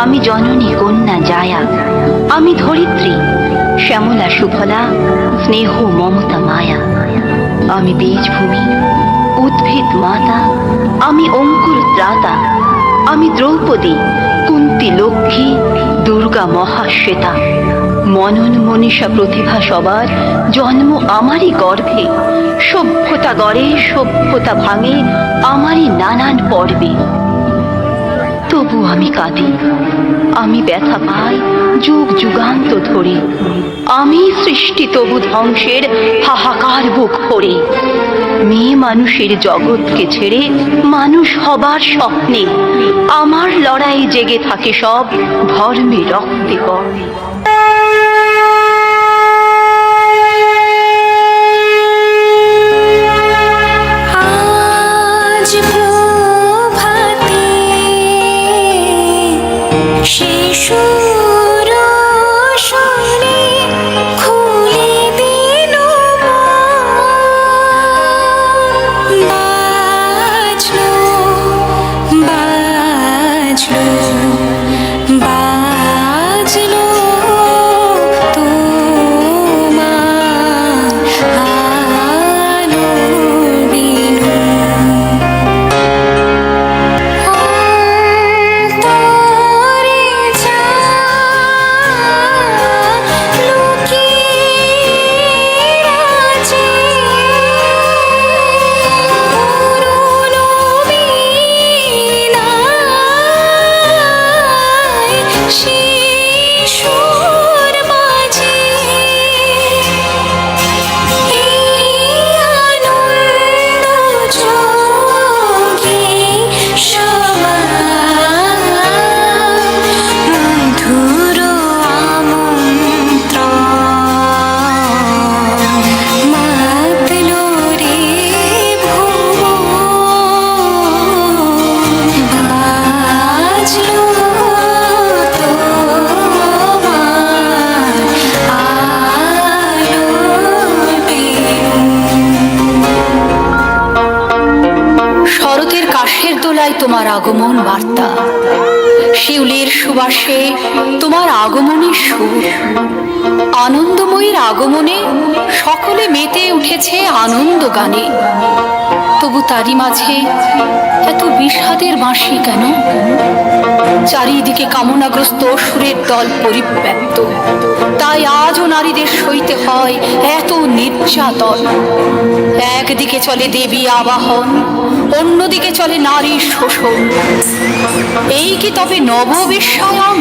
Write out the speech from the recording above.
আমি জননী কন্যা জায়া, আমি ধরিত্রী শ্যামলা সুফলা, স্নেহ মমতা মায়া। আমি বীজভূমি, উদ্ভিদ মাতা, আমি অঙ্কুর ত্রাতা, আমি দ্রৌপদী, কুন্তি লক্ষ্মী, দুর্গা মহাশ্বেতা। মনন মনীষা প্রতিভা সবার জন্ম আমারই গর্ভে, সভ্যতা গড়ে সভ্যতা ভাঙে আমারই নানান পর্বে। তবু আমি কাঁদি, আমি ব্যথা পাই যুগ যুগান্ত ধরে, আমি সৃষ্টি তবু ধ্বংসের হাহাকার বুক ভরে। মেয়ে মানুষের জগৎকে ছেড়ে মানুষ হবার স্বপ্নে আমার লড়াই জেগে থাকে সব ধর্মে রক্তে কর্মে। তোমার আগমন বার্তা, শিউলির সুবাসে তোমার আগমনের সুর। আনন্দময়ীর আগমনে সকলে মেতে উঠেছে আনন্দ গানে। তবু তারই মাঝে এত বিষাদের বাঁশি কেন? চারিদিকে কামনাগ্রস্ত অসুরের দল পরিব্যাপ্ত, তাই আজও নারীদের সইতে হয় এত নির্যাতন। একদিকে চলে দেবী আবাহন, অন্যদিকে চলে নারী শোষণ। এই কি তবে নববিশ্বায়ন?